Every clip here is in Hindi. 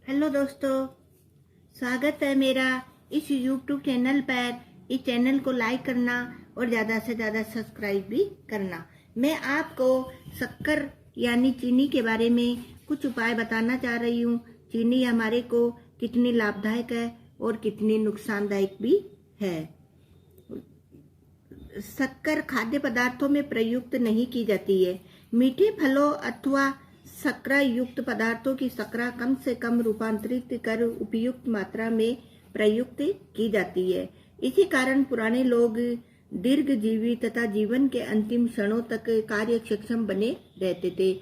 हेलो दोस्तों, स्वागत है मेरा इस यूट्यूब चैनल पर। इस चैनल को लाइक करना और ज़्यादा से ज़्यादा सब्सक्राइब भी करना। मैं आपको शक्कर यानी चीनी के बारे में कुछ उपाय बताना चाह रही हूँ। चीनी हमारे को कितनी लाभदायक है और कितनी नुकसानदायक भी है। शक्कर खाद्य पदार्थों में प्रयुक्त नहीं की जाती है। मीठे फलों अथवा शर्करा युक्त पदार्थों की शर्करा कम से कम रूपांतरित कर उपयुक्त मात्रा में प्रयुक्त की जाती है। इसी कारण पुराने लोग दीर्घजीवी तथा जीवन के अंतिम क्षणों तक कार्य सक्षम बने रहते थे।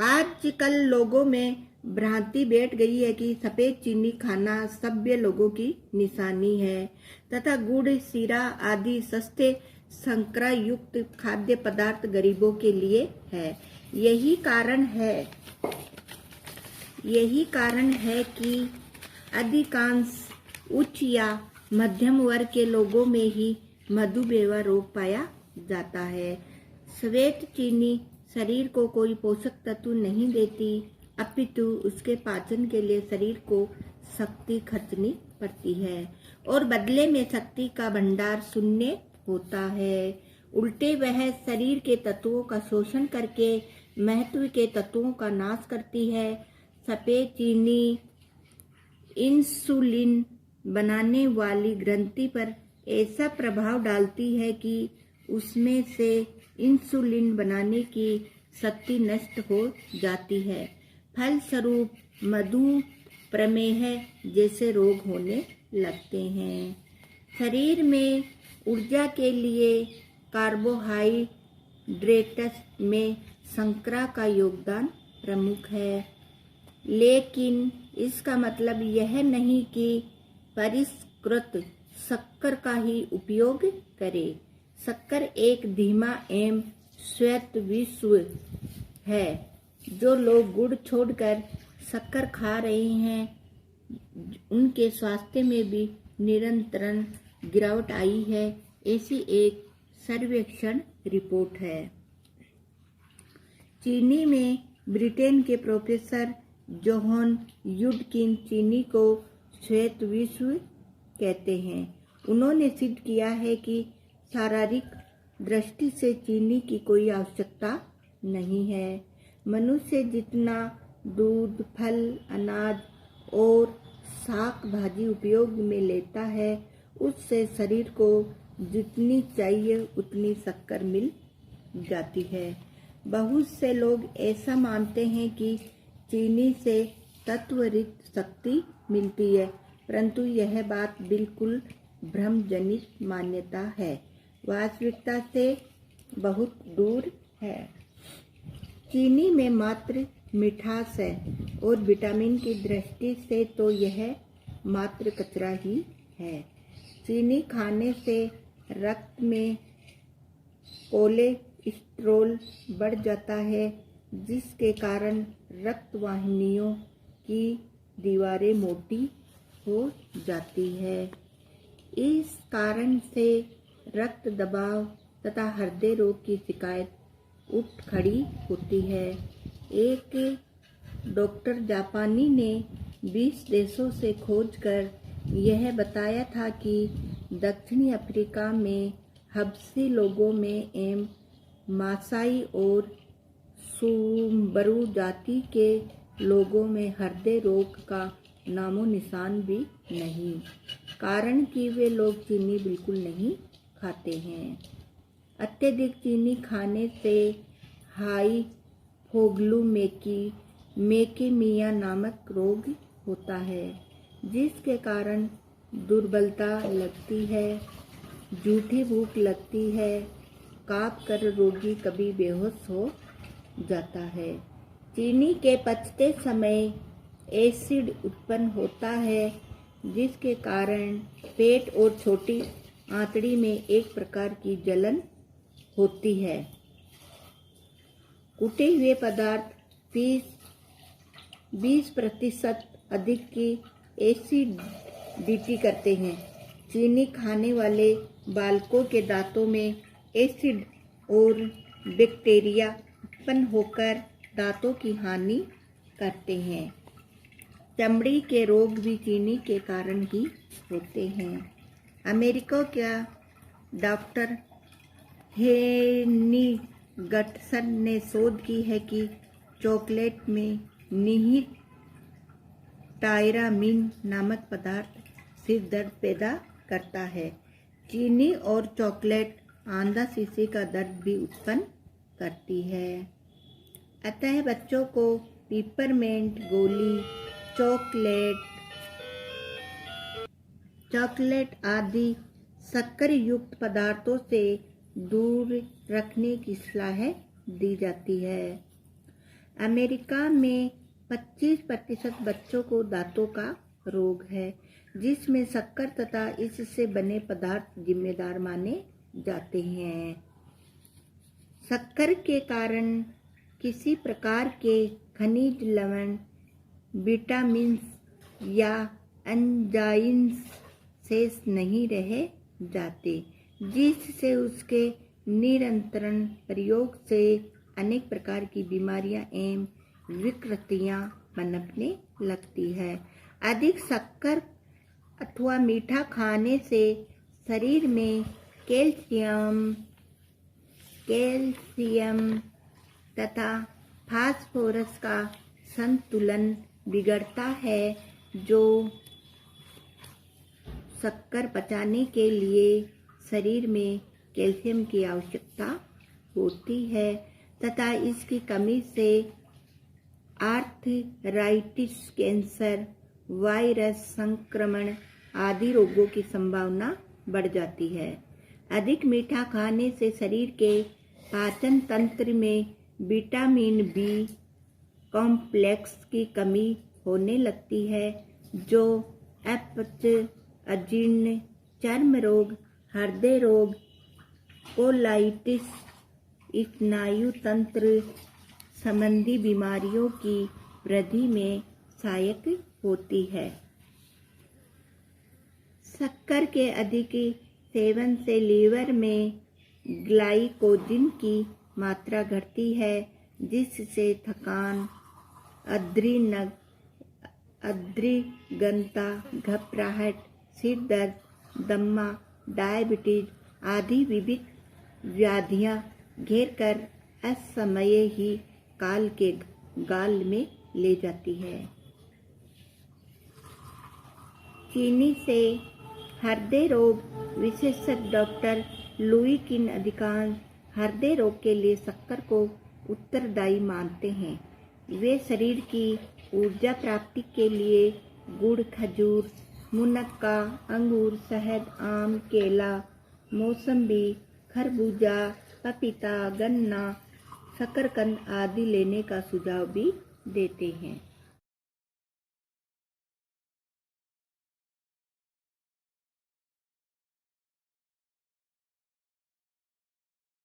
आजकल लोगों में भ्रांति बैठ गई है कि सफेद चीनी खाना सभ्य लोगों की निशानी है तथा गुड़, सीरा आदि सस्ते शर्करा युक्त खाद्य पदार्थ गरीबों के लिए है। यही कारण है कि अधिकांश उच्च या मध्यम वर्ग के लोगों में ही मधुमेह रोग पाया जाता है। श्वेत चीनी शरीर को कोई पोषक तत्व नहीं देती, अपितु उसके पाचन के लिए शरीर को शक्ति खर्चनी पड़ती है और बदले में शक्ति का भंडार शून्य होता है। उल्टे वह शरीर के तत्वों का शोषण करके महत्व के तत्वों का नाश करती है। सफेद चीनी इंसुलिन बनाने वाली ग्रंथि पर ऐसा प्रभाव डालती है कि उसमें से इंसुलिन बनाने की शक्ति नष्ट हो जाती है। फलस्वरूप मधुमेह जैसे रोग होने लगते हैं। शरीर में ऊर्जा के लिए कार्बोहाइड्रेट्स में शर्करा का योगदान प्रमुख है, लेकिन इसका मतलब यह नहीं कि परिष्कृत शक्कर का ही उपयोग करें। शक्कर एक धीमा एवं स्वायत्त विश्व है। जो लोग गुड़ छोड़कर शक्कर खा रहे हैं, उनके स्वास्थ्य में भी निरंतर गिरावट आई है, ऐसी एक सर्वेक्षण रिपोर्ट है। चीनी में ब्रिटेन के प्रोफेसर जोहन युडकिन चीनी को श्वेत विश्व कहते हैं। उन्होंने सिद्ध किया है कि शारीरिक दृष्टि से चीनी की कोई आवश्यकता नहीं है। मनुष्य जितना दूध, फल, अनाज और शाक भाजी उपयोग में लेता है, उससे शरीर को जितनी चाहिए उतनी शक्कर मिल जाती है। बहुत से लोग ऐसा मानते हैं कि चीनी से तत्वरहित शक्ति मिलती है, परंतु यह बात बिल्कुल भ्रमजनित मान्यता है, वास्तविकता से बहुत दूर है। चीनी में मात्र मिठास है और विटामिन की दृष्टि से तो यह मात्र कचरा ही है। चीनी खाने से रक्त में कोलेस्ट्रॉल बढ़ जाता है, जिसके कारण रक्त वाहिनियों की दीवारें मोटी हो जाती है। इस कारण से रक्त दबाव तथा हृदय रोग की शिकायत उठ खड़ी होती है। एक डॉक्टर जापानी ने 20 देशों से खोज कर यह बताया था कि दक्षिणी अफ्रीका में हबशी लोगों में एवं मासाई और सुम्बरू जाति के लोगों में हृदय रोग का नामो निशान भी नहीं, कारण कि वे लोग चीनी बिल्कुल नहीं खाते हैं। अत्यधिक चीनी खाने से हाइपोग्लाइकेमिया नामक रोग होता है, जिसके कारण दुर्बलता लगती है, झूठी भूख लगती है, काँप कर रोगी कभी बेहोश हो जाता है। चीनी के पचते समय एसिड उत्पन्न होता है, जिसके कारण पेट और छोटी आंतड़ी में एक प्रकार की जलन होती है। कुटे हुए पदार्थ 20% अधिक की एसिडिटी करते हैं। चीनी खाने वाले बालकों के दांतों में एसिड और बैक्टीरिया उत्पन्न होकर दांतों की हानि करते हैं। चमड़ी के रोग भी चीनी के कारण ही होते हैं। अमेरिका का डॉक्टर हेनी गटसन ने शोध की है कि चॉकलेट में निहित टायरामीन नामक पदार्थ सिर दर्द पैदा करता है। चीनी और चॉकलेट आंधा शीशे का दर्द भी उत्पन्न करती है। अतः बच्चों को पिपरमेंट गोली, चॉकलेट आदि शक्कर युक्त पदार्थों से दूर रखने की सलाह दी जाती है। अमेरिका में 25% बच्चों को दांतों का रोग है, जिसमें शक्कर तथा इससे बने पदार्थ जिम्मेदार माने जाते हैं। शक्कर के कारण किसी प्रकार के खनिज लवण, विटामिन्स या एंजाइम्स शेष नहीं रह जाते, जिससे उसके निरंतर प्रयोग से अनेक प्रकार की बीमारियां एवं विकृतियां पनपने लगती है। अधिक शक्कर अथवा मीठा खाने से शरीर में कैल्शियम तथा फास्फोरस का संतुलन बिगड़ता है, जो शक्कर पचाने के लिए शरीर में कैल्शियम की आवश्यकता होती है तथा इसकी कमी से आर्थराइटिस, कैंसर, वायरस संक्रमण आदि रोगों की संभावना बढ़ जाती है। अधिक मीठा खाने से शरीर के पाचन तंत्र में विटामिन बी कॉम्प्लेक्स की कमी होने लगती है, जो अपच, अजीर्ण, चर्म रोग, हृदय रोग, कोलाइटिस, स्नायु तंत्र संबंधी बीमारियों की वृद्धि में सहायक होती है। शक्कर के अधिक सेवन से लीवर में ग्लाइकोजन की मात्रा घटती है, जिससे थकान, अद्रिगंता, घबराहट, सिर दर्द, दम्मा, डायबिटीज आदि विविध व्याधियां घेर कर असमये ही काल के गाल में ले जाती है। चीनी से हृदय रोग विशेषज्ञ डॉक्टर लुई किन अधिकांश हृदय रोग के लिए शक्कर को उत्तरदायी मानते हैं। वे शरीर की ऊर्जा प्राप्ति के लिए गुड़, खजूर, मुनक्का, अंगूर, शहद, आम, केला, मौसम्बी, खरबूजा, पपीता, गन्ना, शकरकंद आदि लेने का सुझाव भी देते हैं।